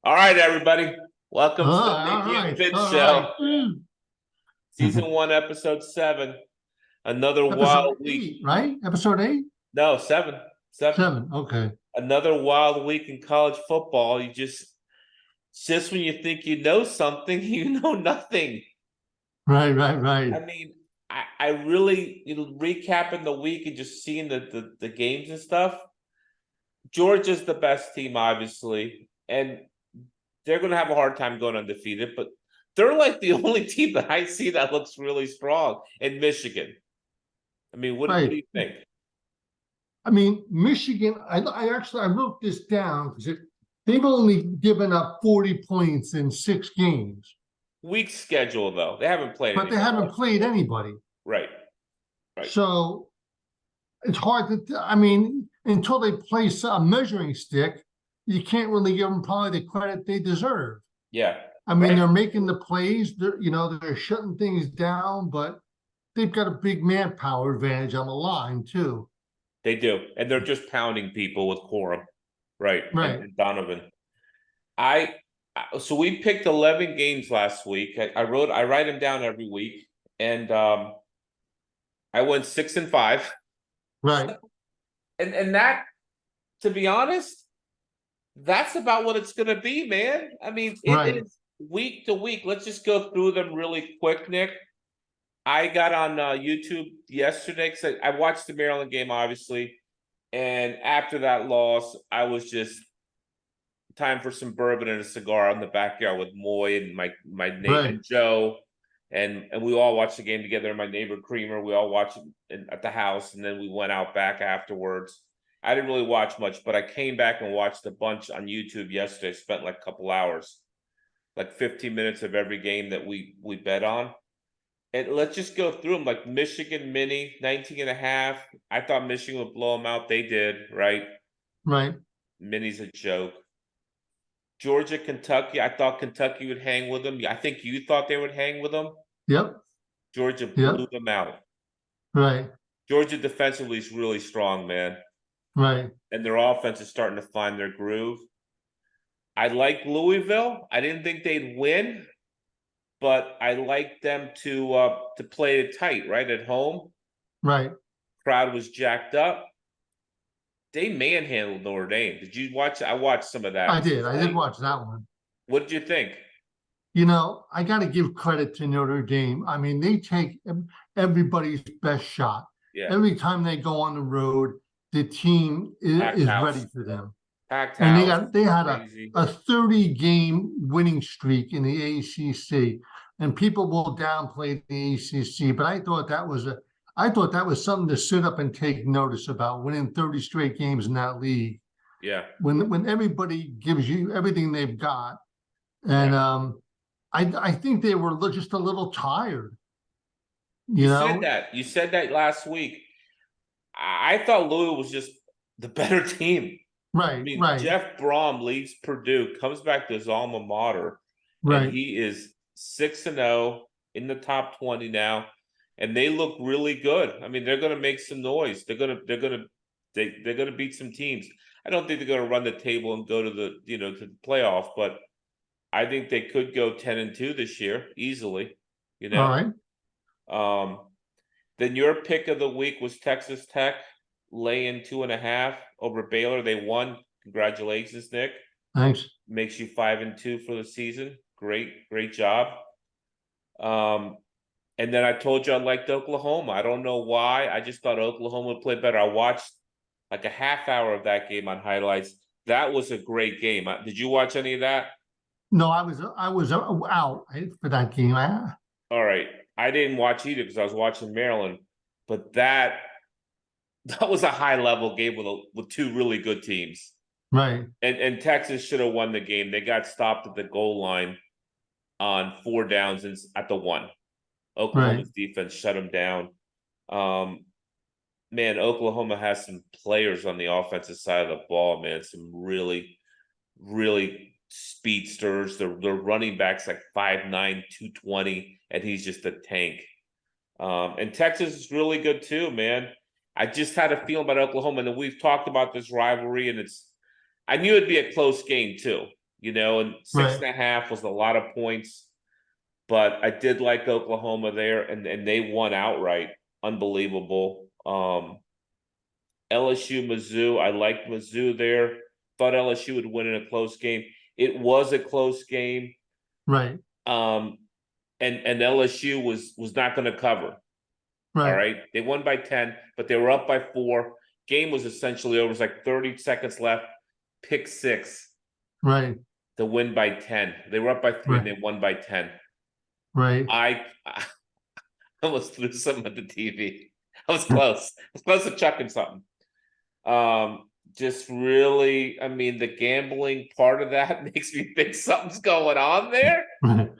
All right, everybody. Welcome to the All Mickey and right, Fitz all right. Show. Season 1, Episode 7. Another Episode wild week. 8, right? Episode 8? No, 7. 7. 7. Okay. Another wild week in college football. Just when you think you know something, you know nothing. Right, right, right. I mean, I really, recapping the week and just seeing the games and stuff. Georgia's the best team, obviously. And they're going to have a hard time going undefeated, but they're like the only team that I see that looks really strong in Michigan. I mean, what do Right. you think? I mean, Michigan, I wrote this down because they've only given up 40 points in 6 games, Weak schedule, though. They haven't played but they anybody. haven't played anybody. Right. Right. So it's hard I mean, until they place a measuring stick, you can't really give them probably the credit they deserve. Yeah. I mean, Right. they're making the plays, they're shutting things down, but they've got a big manpower advantage on the line too. They do. And they're just pounding people with Corum. Right. Right. And Donovan. So we picked 11 games last week. I write them down every week. And I went 6-5. Right. And that, to be honest, that's about what it's going to be, man. I mean, it is week to week. Let's just go through them really quick, Nick. I got on YouTube yesterday because I watched the Maryland game, obviously. And after that loss, I was just time for some bourbon and a cigar in the backyard with Moy and my neighbor Joe. And we all watched the game together. My neighbor Creamer, we all watched it at the house. And then we went out back afterwards. I didn't really watch much, but I came back and watched a bunch on YouTube yesterday. Spent like a couple hours, like 15 minutes of every game that we bet on. And let's just go through them. Like Michigan Mini, 19.5. I thought Michigan would blow them out. They did, right? Right. Mini's a joke. Georgia, Kentucky. I thought Kentucky would hang with them. I think you thought they would hang with them. Yep. Georgia blew them out. Right. Georgia defensively is really strong, man. Right. And their offense is starting to find their groove. I like Louisville. I didn't think they'd win, but I like them to play it tight, right, at home. Right. Crowd was jacked up. They manhandled Notre Dame. Did you watch? I watched some of that. I did watch that one. What did you think? I got to give credit to Notre Dame. I mean, they take everybody's best shot. Yeah. Every time they go on the road, the team is ready for them. Packed and house. They had a 30-game winning streak in the ACC, and people will downplay the ACC, but I thought that was something to sit up and take notice about, winning 30 straight games in that league. Yeah. When everybody gives you everything they've got, and I think they were just a little tired. You said that last week. I thought Louis was just the better team. Right. I mean, right. Jeff Brom leaves Purdue, comes back to his alma mater, and he is 6-0 in the top 20 now, and they look really good. I mean, they're going to make some noise. They're going to beat some teams. I don't think they're going to run the table and go to the to the playoff, but I think they could go 10-2 this year easily. All right. Then your pick of the week was Texas Tech laying 2.5 over Baylor. They won. Congratulations, Nick. Thanks. Makes you 5-2 for the season. Great job. And then I told you I liked Oklahoma. I don't know why. I just thought Oklahoma would play better. I watched like a half hour of that game on highlights. That was a great game. Did you watch any of that? No, I was out for that game. All right. I didn't watch either because I was watching Maryland, but that was a high level game with two really good teams. Right. And Texas should have won the game. They got stopped at the goal line on 4 downs at the 1. Oklahoma's defense shut them down. Man, Oklahoma has some players on the offensive side of the ball, man. Some really, really speedsters. Their running back's like 5'9", 220, and he's just a tank. And Texas is really good too, man. I just had a feeling about Oklahoma, and we've talked about this rivalry, and I knew it'd be a close game too. you know, and Right. 6.5 was a lot of points. But I did like Oklahoma there, and they won outright. Unbelievable. LSU, Mizzou. I liked Mizzou there. Thought LSU would win in a close game. It was a close game. Right. And LSU was not going to cover. All Right. right. They won by 10, but they were up by 4. Game was essentially over. It was like 30 seconds left. Pick 6 Right. to win by 10. They were up by 3 and Right. they won by 10. Right. I almost threw something at the TV. I was close. I was close to chucking something. Just really, I mean, the gambling part of that makes me think something's going on there. Right.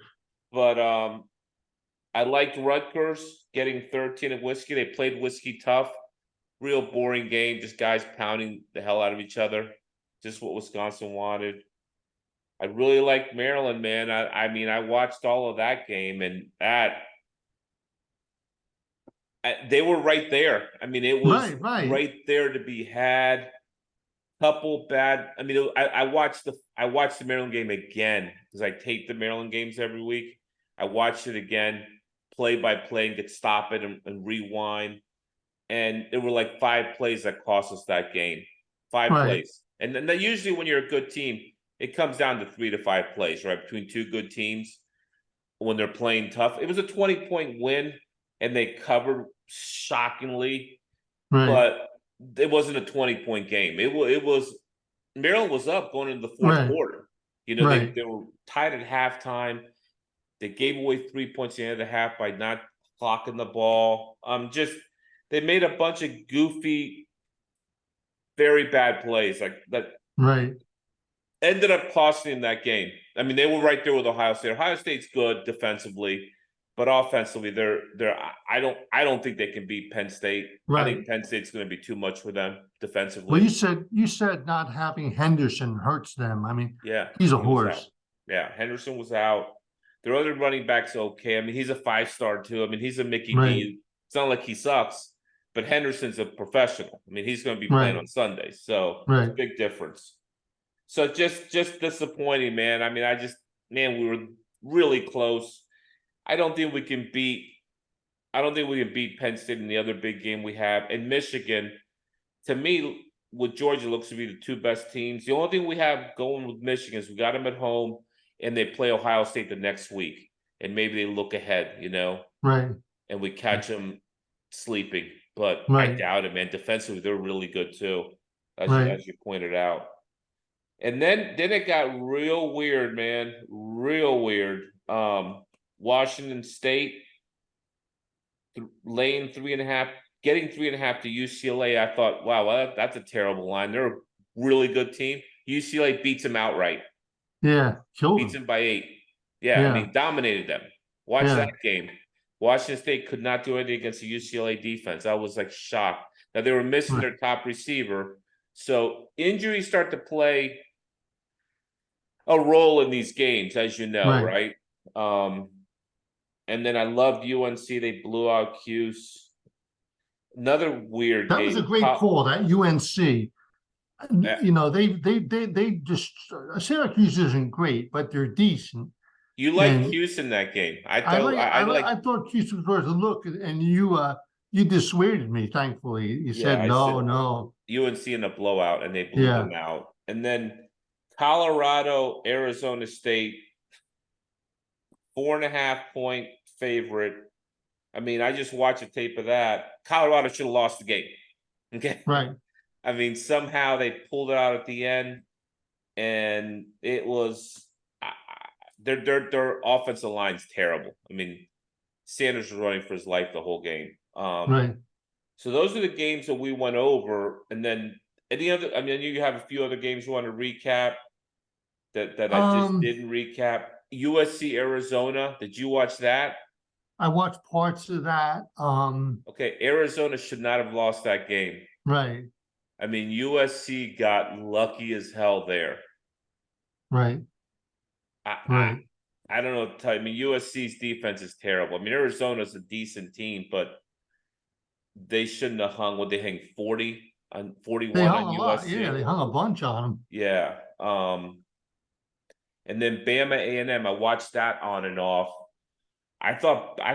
But I liked Rutgers getting 13 of Whiskey. They played Whiskey tough. Real boring game, just guys pounding the hell out of each other. Just what Wisconsin wanted. I really liked Maryland, man. I mean, I watched all of that game, and they were right there. I mean, it was right there to be had. Couple bad. I mean, I watched the Maryland game again because I tape the Maryland games every week. I watched it again, play by play, and could stop it and rewind. And there were like 5 plays that cost us that game. 5 plays. And then usually when you're a good team, it comes down to 3 to 5 plays, right? Between 2 good teams when they're playing tough. It was a 20-point win, and they covered shockingly. But it wasn't a 20-point game. It was Maryland was up going into the fourth quarter. You know, they were tied at halftime. They gave away 3 points at the end of the half by not clocking the ball. They made a bunch of goofy, very bad plays like that. Ended up costing that game. I mean, they were right there with Ohio State. Ohio State's good defensively, but offensively, I don't think they can beat Penn State. I think Penn State's going to be too much for them defensively. Well, you said not having Henderson hurts them. I mean, yeah, he's a horse. Yeah, Henderson was out. Their other running back's okay. I mean, he's a 5-star too. I mean, he's a Mickey D. It's not like he sucks, but Henderson's a professional. I mean, he's going to be playing on Sundays, so it's a big difference. So just disappointing, man. I mean, we were really close. I don't think we can beat Penn State in the other big game we have. And Michigan, to me, with Georgia looks to be the 2 best teams. The only thing we have going with Michigan is we got them at home and they play Ohio State the next week. And maybe they look ahead, you know? And we catch them sleeping. But I doubt it, man. Defensively, they're really good too, as you pointed out. And then it got real weird, man. Real weird. Washington State laying 3.5, getting 3.5 to UCLA. I thought, wow, that's a terrible line. They're a really good team. UCLA beats them outright. Yeah, beats them by 8. Yeah, I mean, dominated them. Watch that game. Washington State could not do anything against the UCLA defense. I was like shocked. Now they were missing their top receiver, so injuries start to play a role in these games, as you know, right? And then I loved UNC. They blew out Cuse. Another weird game. That was a great call. That UNC. You know, they just Syracuse isn't great, but they're decent. You like Cuse in that game? I thought Cuse was worth a look, and you dissuaded me. Thankfully, you said no. UNC in a blowout, and they blew them out. And then Colorado, Arizona State, 4.5-point favorite. I mean, I just watched a tape of that. Colorado should have lost the game. Okay. I mean, somehow they pulled it out at the end, and it was their offensive line's terrible. I mean, Sanders was running for his life the whole game. So those are the games that we went over, and then any other. I mean, you have a few other games you want to recap that I just didn't recap. USC Arizona. Did you watch that? I watched parts of that. Okay, Arizona should not have lost that game. I mean, USC got lucky as hell there. I don't know what to tell you. I mean, USC's defense is terrible. I mean, Arizona's a decent team, but they shouldn't have hung. Would they hang 40 on 41 on USC? Yeah, they hung a bunch on them. Yeah. and then Bama A&M. I watched that on and off. I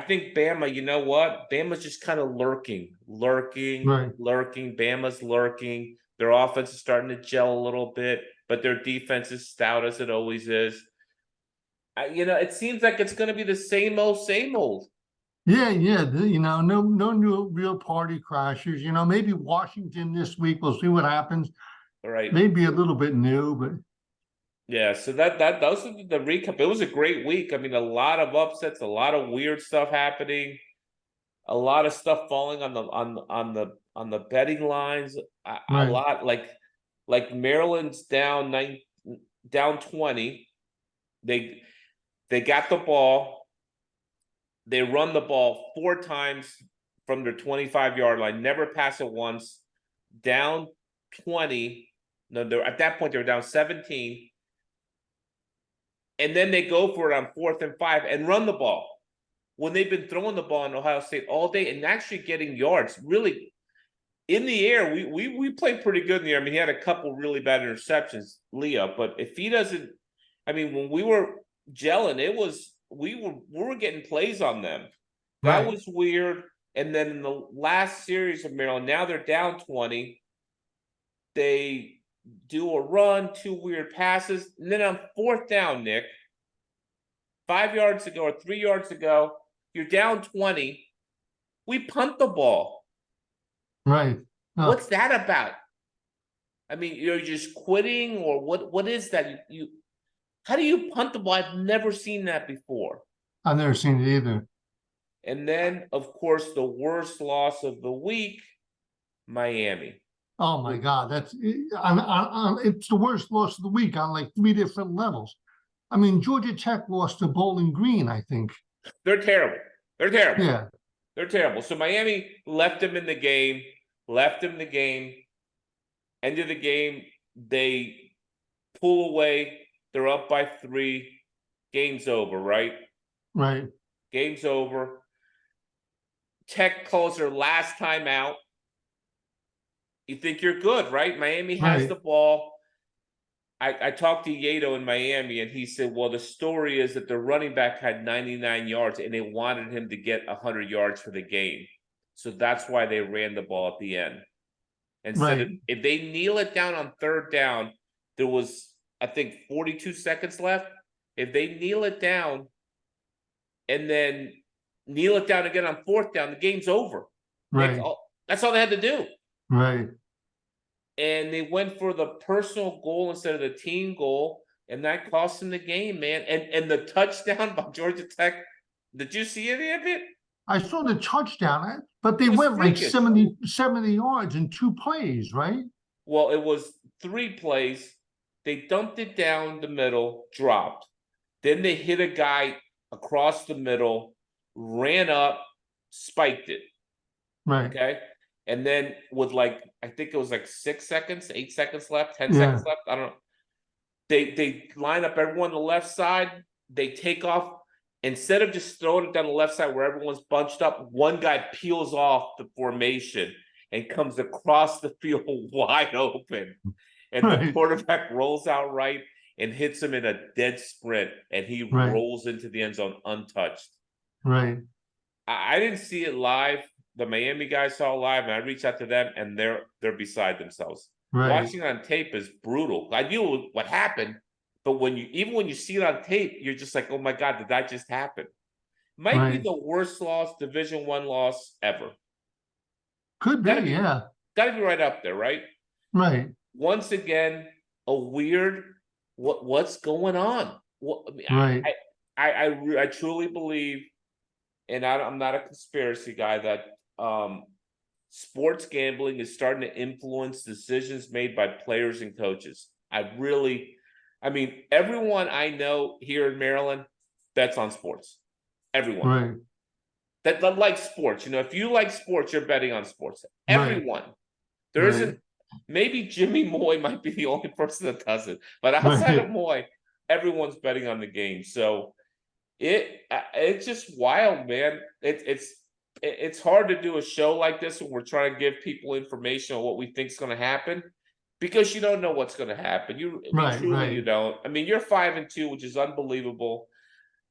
think Bama, you know what? Bama's just kind of lurking. Right. Bama's lurking. Their offense is starting to gel a little bit, but their defense is stout as it always is. It seems like it's going to be the same old, same old. Yeah, no new real party crashers. Maybe Washington this week. We'll see what happens. All right. Maybe a little bit new, but yeah. So those are the recap. It was a great week. I mean, a lot of upsets, a lot of weird stuff happening, a lot of stuff falling on the betting lines. A right, lot like Maryland's down 20. They got the ball. They run the ball 4 times from their 25-yard line, never pass it once. Down 20. No, at that point they were down 17. And then they go for it on 4th and 5 and run the ball when they've been throwing the ball in Ohio State all day and actually getting yards. Really, in the air, we played pretty good in the air. I mean, he had a couple really bad interceptions, Leah. But if he doesn't, I mean, when we were gelling, we were getting plays on them. That was weird. And then in the last series of Maryland, now they're down 20. They do a run, 2 weird passes, and then on 4th down, Nick, 5 yards ago or 3 yards ago, you're down 20. We punt the ball. Right. What's that about? I mean, you're just quitting, or what is that? How do you punt the ball? I've never seen that before. I've never seen it either. And then, of course, the worst loss of the week, Miami. Oh my God, it's the worst loss of the week on like 3 different levels. I mean, Georgia Tech lost to Bowling Green, I think. They're terrible. Yeah. They're terrible. So Miami left them in the game, End of the game, they pull away. They're up by 3. Game's over, right? Right. Game's over. Tech calls their last time out. You think you're good, right? Miami has the ball. I talked to Yato in Miami, and he said, well, the story is that the running back had 99 yards, and they wanted him to get 100 yards for the game. So that's why they ran the ball at the end. And said if they kneel it down on 3rd down, there was, I think, 42 seconds left. If they kneel it down and then kneel it down again on 4th down, the game's over. Right. That's all they had to do. Right. And they went for the personal goal instead of the team goal, and that cost them the game, man. And the touchdown by Georgia Tech, did you see any of it? I saw the touchdown, but they went like 70 yards in 2 plays, right? Well, it was 3 plays. They dumped it down the middle, dropped. Then they hit a guy across the middle, ran up, spiked it. Right. Okay. And then with I think it was like 6 seconds, 8 seconds left, 10 seconds left. I don't know. They line up everyone on the left side. They take off. Instead of just throwing it down the left side where everyone's bunched up, one guy peels off the formation and comes across the field wide open. And the quarterback rolls out right and hits him in a dead sprint. And he rolls into the end zone untouched. Right. I didn't see it live. The Miami guys saw it live, and I reached out to them, and they're beside themselves. Watching it on tape is brutal. I knew what happened, but when you see it on tape, you're just like, oh my God, did that just happen? Might be the worst loss, Division I loss ever. Could be, yeah. Got to be right up there, right? Right. Once again, a weird. What's going on? I truly believe, and I'm not a conspiracy guy, that sports gambling is starting to influence decisions made by players and coaches. Everyone I know here in Maryland bets on sports. Everyone. That likes sports. If you like sports, you're betting on sports. Everyone. There isn't, maybe Jimmy Moy might be the only person that does it. But outside of Moy, everyone's betting on the game. So it's just wild, man. It's hard to do a show like this when we're trying to give people information on what we think is going to happen, because you don't know what's going to happen. Truly, you don't. I mean, you're 5-2, which is unbelievable.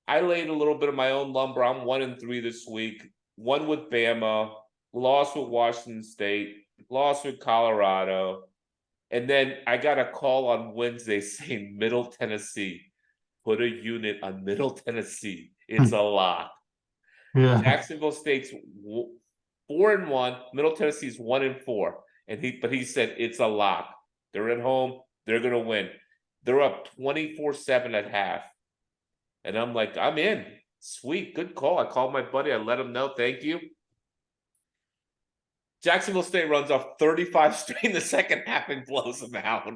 I laid a little bit of my own lumber. I'm 1-3 this week. One with Bama, lost with Washington State, lost with Colorado, and then I got a call on Wednesday saying Middle Tennessee. Put a unit on Middle Tennessee. It's a lock. Yeah. Jacksonville State's 4-1. Middle Tennessee's 1-4. But he said it's a lock. They're at home. They're gonna win. They're up 24-7 at half. And I'm like, I'm in. Sweet, good call. I called my buddy. I let him know. Thank you. Jacksonville State runs off 35 straight in the second half and blows them out.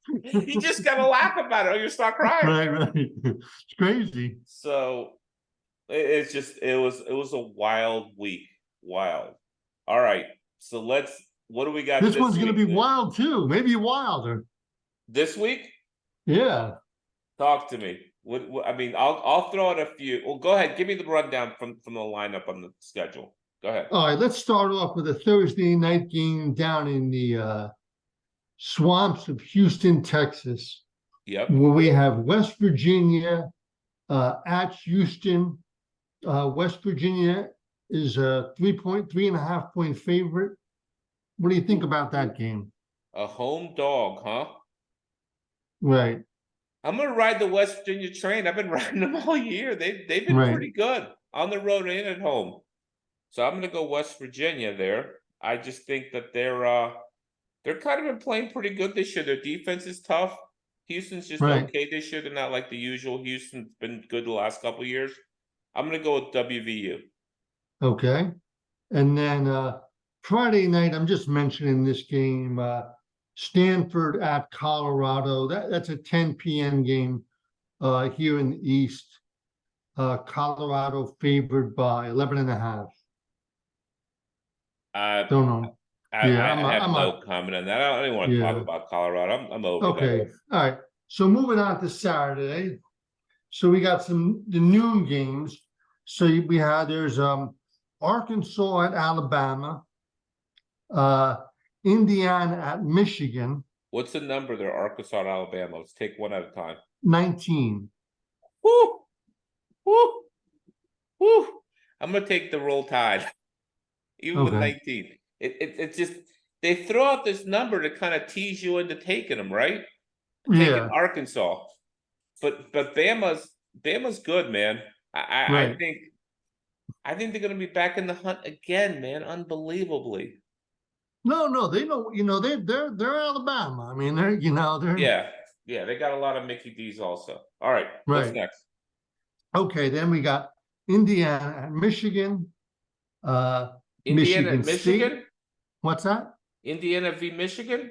You just gotta laugh about it or you start crying. Right. It's crazy. So it was a wild week. Wild. All right. So what do we got? This one's gonna be wild too. Maybe wilder. This week? Yeah. Talk to me. What I mean, I'll throw out a few. Well, go ahead. Give me the rundown from the lineup on the schedule. Go ahead. All right, let's start off with a Thursday night game down in the swamps of Houston, Texas. Yep. Where we have West Virginia at Houston. West Virginia is a 3.5 point favorite. What do you think about that game? A home dog, huh? Right. I'm gonna ride the West Virginia train. I've been riding them all year. They've been pretty good on the road and at home. So I'm gonna go West Virginia there. I just think that they're kind of been playing pretty good this year. Their defense is tough. Houston's just okay this year. They're not like the usual. Houston's been good the last couple of years. I'm gonna go with WVU. Okay. And then Friday night, I'm just mentioning this game. Stanford at Colorado. That's a 10 p.m. game here in the East. Colorado favored by 11.5. Don't know. I have no comment on that. I don't even want to talk about Colorado. I'm over that. All right. So moving on to Saturday. So we got the noon games. So there's Arkansas at Alabama. Indiana at Michigan. What's the number there? Arkansas and Alabama. Let's take one at a time. 19. Woo! Woo! Woo! I'm gonna take the Roll Tide. Even with 19. It's just they throw out this number to kind of tease you into taking them, right? Taking Arkansas. But Bama's good, man. I think they're gonna be back in the hunt again, man. Unbelievably. No, they know, they're Alabama. I mean, they're they got a lot of Mickey D's also. All right, what's next? Okay, then we got Indiana at Michigan. Indiana at Michigan? State. What's that? Indiana v. Michigan?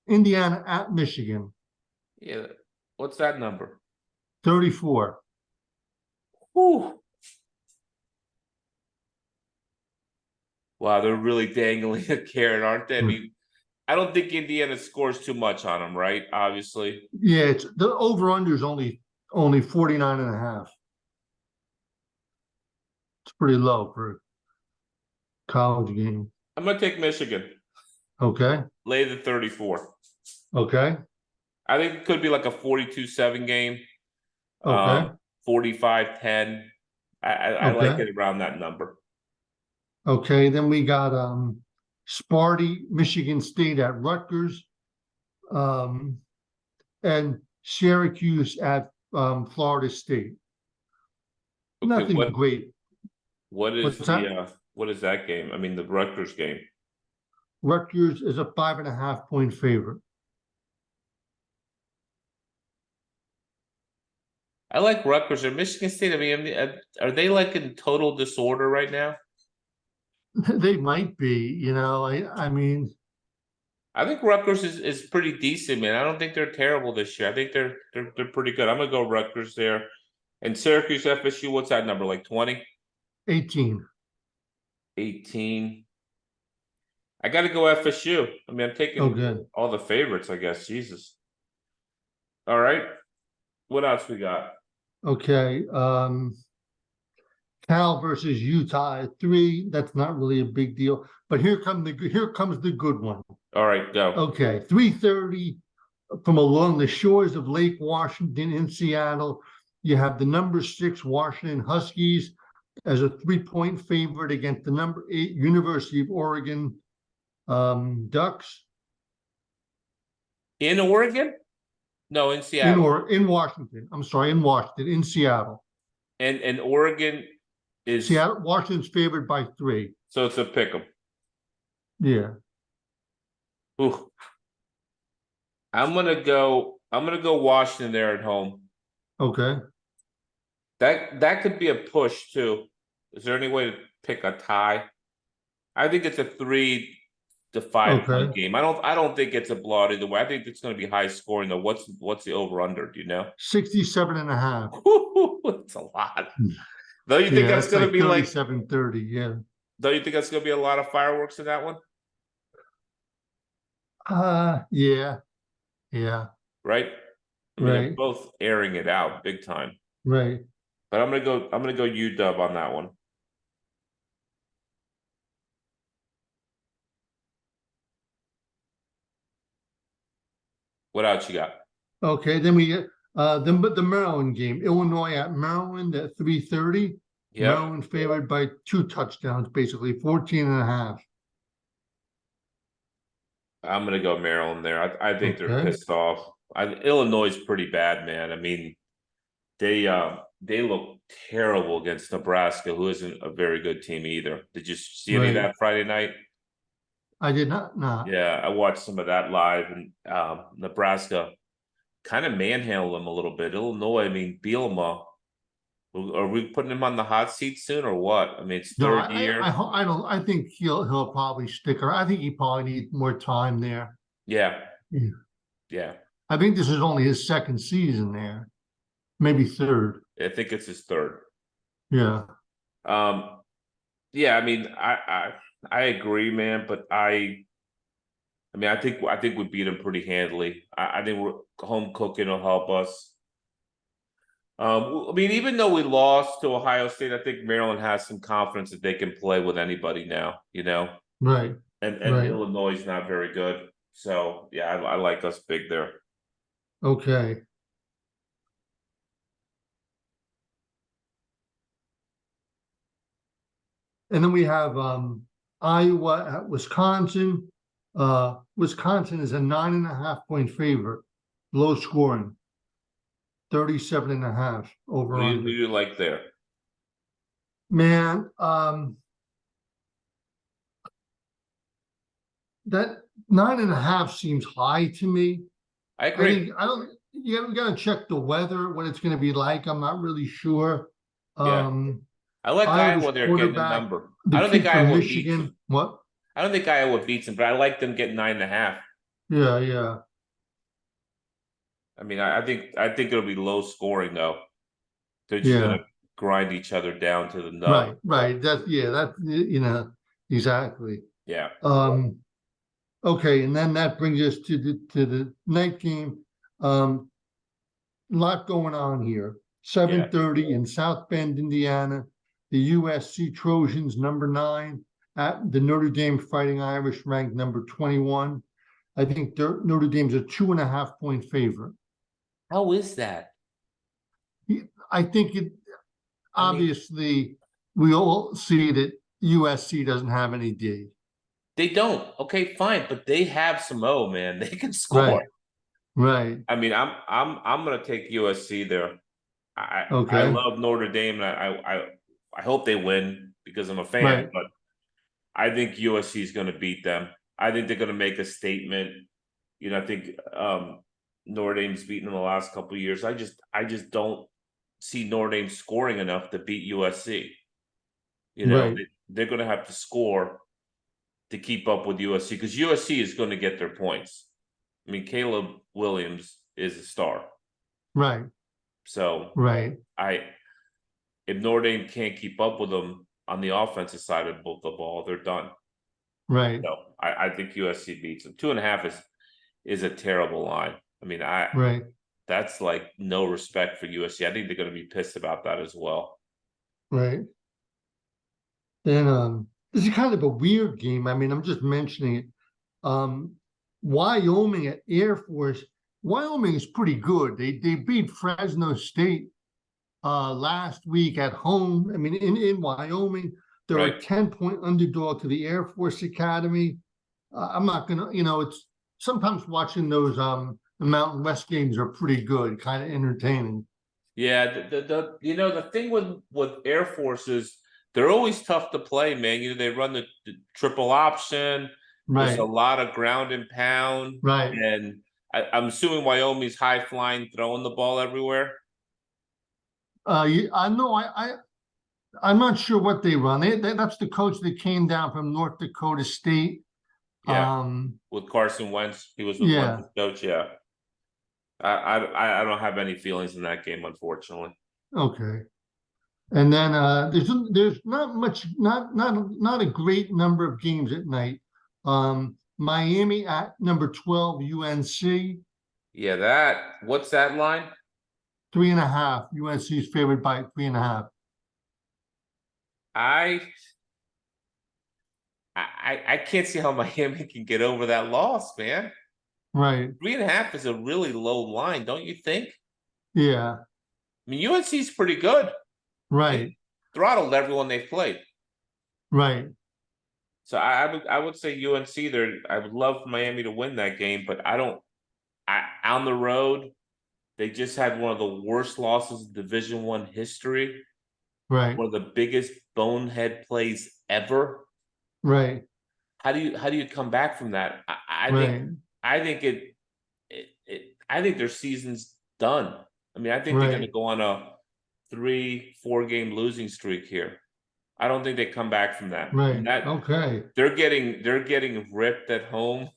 Indiana at Michigan. Yeah. What's that number? 34. Whew. Wow, they're really dangling a carrot, aren't they? I mean, I don't think Indiana scores too much on them, right? Obviously. Yeah, it's the over-under is only 49.5. It's pretty low for a college game. I'm gonna take Michigan. Okay. Lay the 34. Okay. I think it could be like a 42-7 game. Okay. 45-10. I like it around that number. Okay, then we got Sparty, Michigan State at Rutgers, and Syracuse at Florida State. Nothing great. What is that game? I mean, the Rutgers game. Rutgers is a 5.5 point favorite. I like Rutgers or Michigan State. I mean, are they like in total disorder right now? They might be, I mean. I think Rutgers is pretty decent, man. I don't think they're terrible this year. I think they're pretty good. I'm gonna go Rutgers there. And Syracuse FSU, what's that number? Like 20? 18. 18. I gotta go FSU. I mean, I'm taking all the favorites, I guess. Jesus. All right. What else we got? Okay. Cal versus Utah at 3. That's not really a big deal. But here comes the good one. All right, go. Okay, 3:30 from along the shores of Lake Washington in Seattle. You have the number 6 Washington Huskies as a 3-point favorite against the number 8 University of Oregon Ducks In Oregon? No, in Seattle. in Washington. I'm sorry, in Washington, in Seattle. And Oregon is Seattle, Washington's favored by 3. so it's a pick 'em. Yeah. Ooh. I'm gonna go Washington there at home. Okay. That could be a push too. Is there any way to pick a tie? I think it's a 3 to 5 point game. I don't think it's a blowout either way. I think it's gonna be high scoring though. What's the over under? Do you know? 67.5. It's a lot. Don't you think that's gonna be like 37-30? Yeah. Don't you think that's gonna be a lot of fireworks in that one? Yeah. Yeah. Right? I mean, they're Right. both airing it out big time. Right. But I'm gonna go UW on that one. What else you got? Okay. Then we get the Maryland game. Illinois at Maryland at 3:30. Yeah, Maryland favored by 2 touchdowns, basically 14.5. I'm gonna go Maryland there. I think they're Okay. pissed off. Illinois is pretty bad, man. I mean, they look terrible against Nebraska, who isn't a very good team either. Did you see any of Right. that Friday night? I did not. Yeah, I watched some of that live, and Nebraska kind of manhandled them a little bit. Illinois, I mean, Bielema, are we putting him on the hot seat soon or what? I mean, it's No, third year. I don't. I think he'll probably stick around. I think he probably needs more time there. Yeah, Yeah. yeah. I think this is only his second season there, maybe third. I think it's his third. Yeah. Yeah. I mean, I agree, man. But I mean, I think we beat him pretty handily. I think home cooking will help us. I mean, even though we lost to Ohio State, I think Maryland has some confidence that they can play with anybody now, you know, Right. and Right. Illinois is not very good. So yeah, I like us big there. Okay. And then we have Iowa at Wisconsin. Wisconsin is a 9.5-point favorite, low scoring, 37.5 over Who under. you like there? Man, that 9.5 seems high to me. I agree. I don't. We got to check the weather, what it's going to be like. I'm not really sure. Yeah. I like Iowa's Iowa. They're getting a quarterback, number. the I don't think kid from Iowa beats Michigan. them. What? I don't think Iowa beats them, but I like them getting 9.5. Yeah, yeah. I mean, I think it'll be low scoring though. They're just Yeah. gonna grind each other down to the nub. Right, right. That's exactly. Yeah. Okay, and then that brings us to the night game. A lot going on here. 7:30 in South Bend, Indiana. The USC Trojans, number 9, at the Notre Dame Fighting Irish, ranked number 21. I think Notre Dame's a 2.5-point favorite. How is that? I think obviously we all see that USC doesn't have any D. They don't. Okay, fine, but they have some O, man. They can score. Right. I mean, I'm gonna take USC there. I love Notre Dame, and I hope they win because I'm a fan. Right. But I think USC is gonna beat them. I think they're gonna make a statement. You know, I think Notre Dame's beaten them the last couple of years. I just don't see Notre Dame scoring enough to beat USC. You know, they're going to have to score to keep up with USC because USC is going to get their points. I mean, Caleb Williams is a star. Right. So if Notre Dame can't keep up with them on the offensive side of the ball, they're done. Right. So I think USC beats them. 2.5 is a terrible line. I mean, that's like no respect for USC. I think they're going to be pissed about that as well. Right. Then this is kind of a weird game. I mean, I'm just mentioning it. Um, Wyoming at Air Force. Wyoming is pretty good. They beat Fresno State last week at home. I mean, in Wyoming, they're Right. a 10-point underdog to the Air Force Academy. I'm not gonna, it's sometimes watching those the Mountain West games are pretty good, kind of entertaining. Yeah, the thing with Air Force is they're always tough to play, man. They run the triple option. There's a Right, lot of ground and pound, right. and I'm assuming Wyoming's high flying, throwing the ball everywhere. I know. I'm not sure what they run. That's the coach that came down from North Dakota State. Yeah, Um, with Carson Wentz, he was with yeah. Wentz's coach. Yeah, I don't have any feelings in that game, unfortunately. Okay. And then there's not much, not a great number of games at night. Miami at number 12, UNC, Yeah, what's that line? 3.5. UNC's favored by 3.5. I I can't see how Miami can get over that loss, man. Right. 3.5 is a really low line, don't you think? Yeah. I mean, UNC's pretty good. They Right. throttled everyone they've played. Right. So I would say UNC there. I would love for Miami to win that game, but I don't. On the road, they just had one of the worst losses in Division One history. Right. One of the biggest bonehead plays ever. Right. How do you come back from that? I think Right. I think I think their season's done. I mean, I think they're going to Right. go on a 3-4 game losing streak here. I don't think they come back from that. And Right. that Okay. they're getting ripped at home.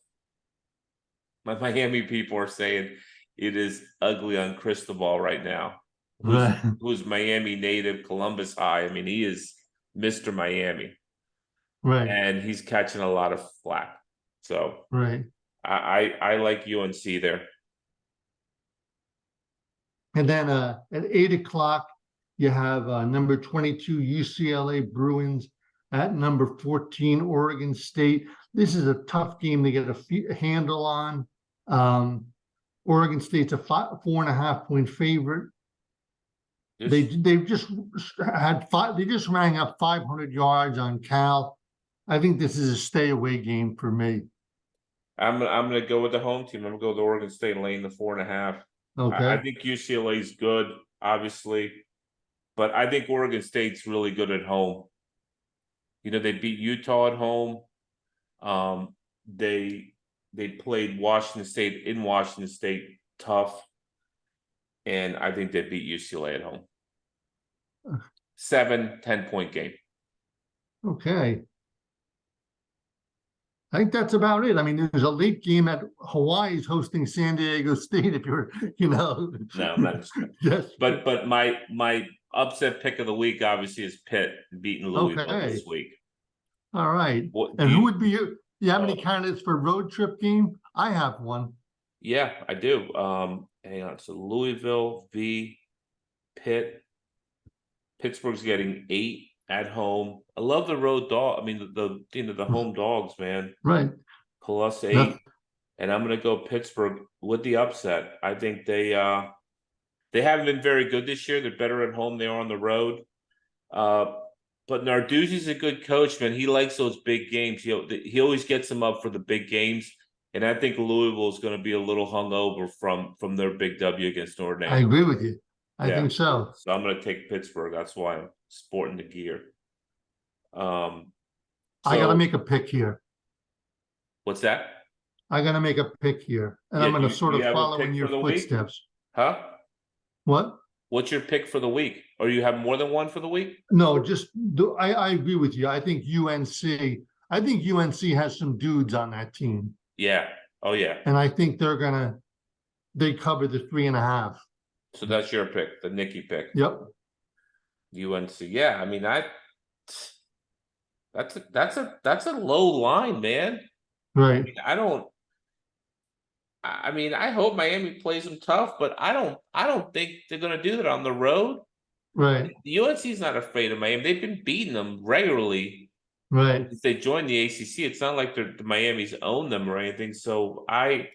My Miami people are saying it is ugly on Cristobal right now. Who's Right. who's Miami native, Columbus High. I mean, he is Mr. Miami, Right. and he's catching a lot of flack. So Right. I like UNC there. And then at 8 o'clock, you have number 22 UCLA Bruins at number 14 Oregon State. This is a tough game to get a handle on. Oregon State's a 4.5 point favorite. They've just had five. They just rang up 500 yards on Cal. I think this is a stay away game for me. I'm gonna go with the home team. I'm gonna go with Oregon State and laying the 4.5. I Okay. think UCLA's good, obviously, but I think Oregon State's really good at home. They beat Utah at home. Um, they played Washington State in Washington State tough, and I think they beat UCLA at home. 7-10 point game. Okay. I think that's about it. I mean, there's a late game at Hawaii's hosting San Diego State. If you're, No, I'm not. yes. But my upset pick of the week obviously is Pitt beating Louisville this week. All right. What, And who would be you? You have any candidates for road trip game? I have one. Yeah, I do. Hang on. So Louisville v. Pitt. Pittsburgh's getting 8 at home. I love the road dog. I mean the home dogs, man. Right. Plus 8. And I'm gonna go Pittsburgh with the upset. I think they haven't been very good this year. They're better at home. They are on the road. But Narduzzi's a good coach, man. He likes those big games. He always gets them up for the big games. And I think Louisville is going to be a little hungover from their big W against Notre Dame. I agree with you. I think so. So I'm going to take Pittsburgh. That's why I'm sporting the gear. I got to make a pick here. What's that? I got to make a pick here, and I'm going to sort of follow in your footsteps. Huh? What? What's your pick for the week? Or you have more than one for the week? No, I agree with you. I think UNC has some dudes on that team. Yeah. Oh yeah. And I think they cover the 3.5. So that's your pick, the Nicky pick. Yep. UNC. Yeah, I mean that's a low line, man. Right. I mean, I hope Miami plays them tough, but I don't think they're gonna do that on the road. Right, UNC's not afraid of Miami. They've been beating them regularly right. since they joined the ACC. It's not like the Miami's own them or anything. So I'm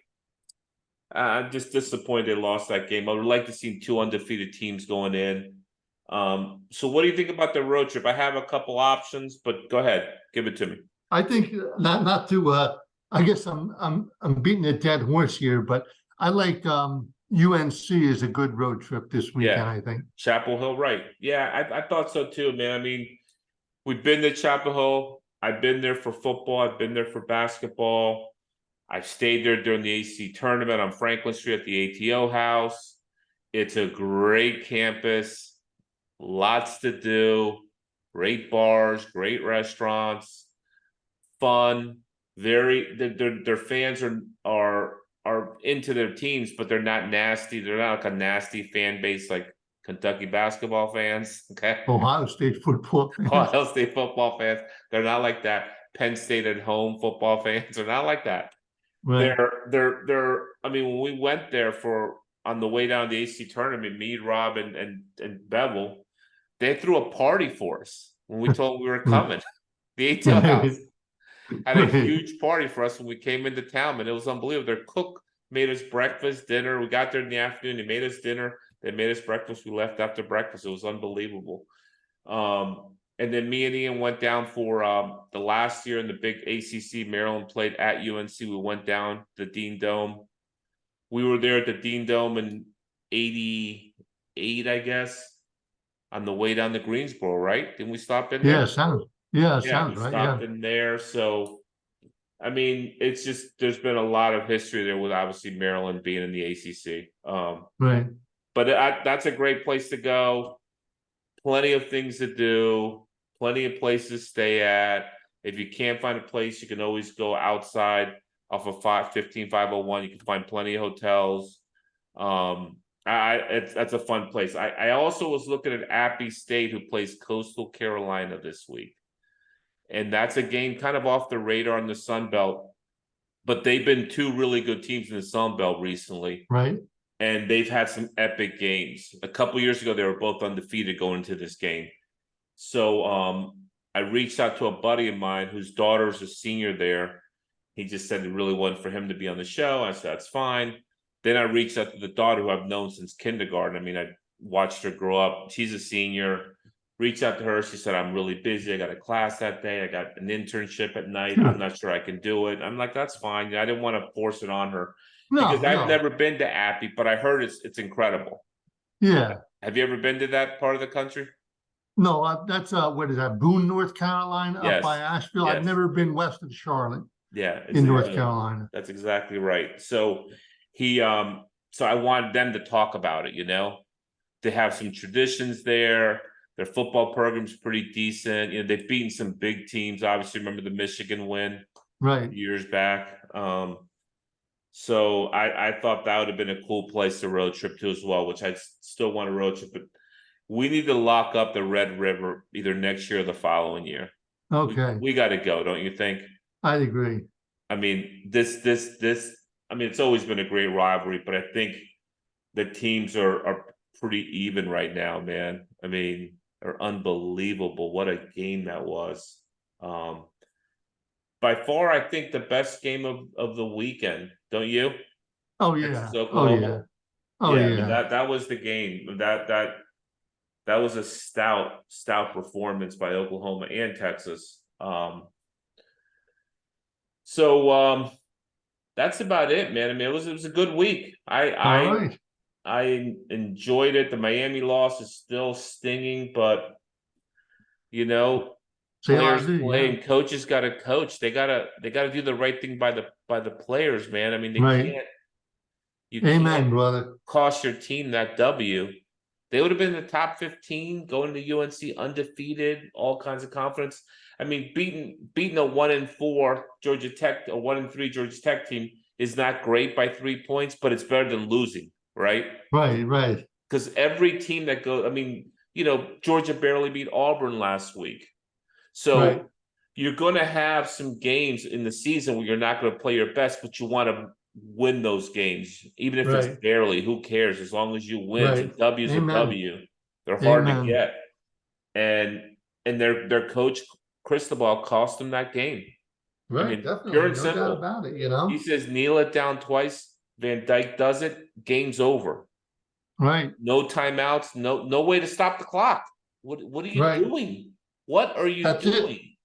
just disappointed they lost that game. I would like to see two undefeated teams going in. So what do you think about the road trip? I have a couple options, but go ahead, give it to me. I think not to I guess I'm beating a dead horse here, but I like UNC is a good road trip this weekend, Yeah. I think. Chapel Hill, right? Yeah, I thought so too, man. I mean, we've been to Chapel Hill. I've been there for football. I've been there for basketball. I've stayed there during the AC tournament on Franklin Street at the ATO house. It's a great campus, lots to do, great bars, great restaurants, fun. Their fans are into their teams, but they're not nasty. They're not like a nasty fan base like Kentucky basketball fans. Okay. Ohio State football fans. Ohio State football fans. They're not like that. Penn State at home football fans are not like that. Right. They're I mean, when we went there for on the way down the AC tournament, me, Rob, and Bevel, they threw a party for us when we told them we were coming. The ATL house had a huge party for us when we came into town, and it was unbelievable. Their cook made us breakfast, dinner. We got there in the afternoon. They made us dinner. They made us breakfast. We left after breakfast. It was unbelievable. And then me and Ian went down for the last year in the big ACC. Maryland played at UNC. We went down the Dean Dome. We were there at the Dean Dome in '88, I guess, on the way down to Greensboro, right? Didn't we stop in there? Yeah, Yeah, sounds we right. stopped Yeah. in there. So, I mean, it's just there's been a lot of history there with obviously Maryland being in the ACC. Right. But that's a great place to go. Plenty of things to do, plenty of places to stay at. If you can't find a place, you can always go outside off of 501. You can find plenty of hotels. That's a fun place. I also was looking at Appy State, who plays Coastal Carolina this week. And that's a game kind of off the radar in the Sun Belt. But they've been two really good teams in the Sun Belt recently. Right. And they've had some epic games. A couple years ago, they were both undefeated going into this game. So I reached out to a buddy of mine whose daughter's a senior there. He just said it really wasn't for him to be on the show. I said, that's fine. Then I reached out to the daughter who I've known since kindergarten. I mean, I watched her grow up. She's a senior. Reached out to her. She said, I'm really busy. I got a class that day. I got an internship at night. I'm not sure I can do it. I'm like, that's fine. I didn't want to force it on her. Because I've never been to Appy, but I heard it's incredible. Yeah. Have you ever been to that part of the country? No, that's what is that? Boone, North Carolina, Yes. up by Asheville. Yes. I've never been west of Charlotte. Yeah, in North Carolina. That's exactly right. So so I wanted them to talk about it, They have some traditions there. Their football program's pretty decent. They've beaten some big teams. Obviously, remember the Michigan win right years back. So I thought that would have been a cool place to road trip to as well, which I still want to road trip, but we need to lock up the Red River either next year or the following year. Okay. We got to go, don't you think? I agree. I mean, I mean, it's always been a great rivalry, but I think the teams are pretty even right now, man. I mean, they're unbelievable. What a game that was. By far, I think the best game of the weekend, don't you? Oh yeah. Texas, Oh Oklahoma. yeah. Oh Yeah, I yeah. mean, that was the game. That was a stout performance by Oklahoma and Texas. So that's about it, man. I mean, it was a good week. All right. I enjoyed it. The Miami loss is still stinging, but players play and coaches got to coach. They gotta do the right thing by the players, man. I mean, they can't. You can't brother. cost your team that W. They would have been in the top 15, going to UNC undefeated, all kinds of confidence. I mean, beating a 1-4 Georgia Tech, a 1-3 Georgia Tech team is not great by 3 points, but it's better than losing, right? Right. Because every team that goes, I mean, Georgia barely beat Auburn last week. So you're going to have some games in the season where you're not going to play your best, but you want to win those games, even if it's barely. Who cares? As long as you win, a W's a W. They're hard to Amen. get. And their coach Cristobal cost them that game. I Right, mean, pure definitely, and no doubt simple. about it, He says kneel it down twice. Van Dyke does it. Game's over. Right, No timeouts. No way to stop the clock. What are you right. doing? What are you That's it. doing?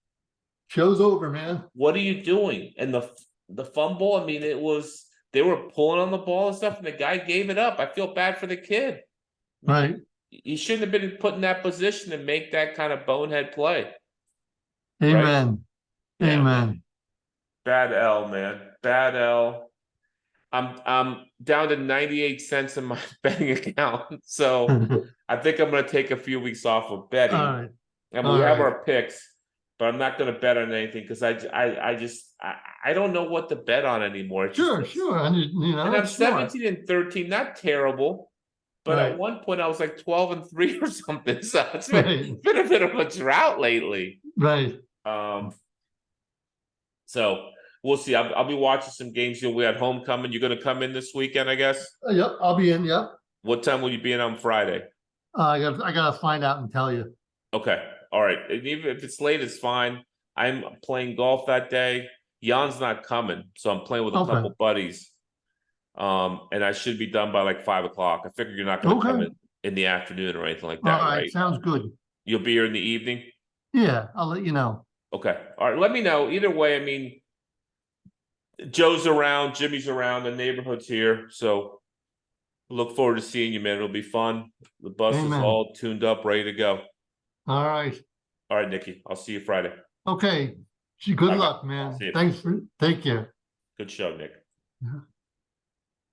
Show's over, man. What are you doing? And the fumble. I mean, they were pulling on the ball and stuff, and the guy gave it up. I feel bad for the kid. I mean, Right, he shouldn't have been put in that position to make that kind of bonehead play. Right? amen, Yeah, man. amen. Bad L, man. Bad L. I'm down to 98 cents in my betting account. So All I think I'm gonna take a few weeks off of betting. right, And all we have right. our picks, but I'm not gonna bet on anything because I don't know what to bet on anymore. It's Sure, just, sure, and and I'm it's smart. 17 and 13, not terrible. But at Right, one point I was like 12 and 3 or something. So it's right, been a bit of a drought lately. right. So we'll see. I'll be watching some games. You'll be at homecoming. You're gonna come in this weekend, I guess. Yep, I'll be in, yep. What time will you be in on Friday? I gotta find out and tell you. Okay. All right. And even if it's late, it's fine. I'm playing golf that day. Jan's not coming, so I'm playing with a Okay. couple buddies. And I should be done by like 5 o'clock. I figure you're not gonna come Okay. in the afternoon or anything like All that, right, right? sounds good. You'll be here in the evening? Yeah, I'll let you know. Okay. All right. Let me know. Either way, I mean, Joe's around, Jimmy's around, the neighborhood's here. So look forward to seeing you, man. It'll be fun. The bus is Amen. all tuned up, ready to go. All right, All right, Nikki. I'll see you Friday. okay. Good Bye, luck, man. man. See you. Thanks take care. Good show, Nick.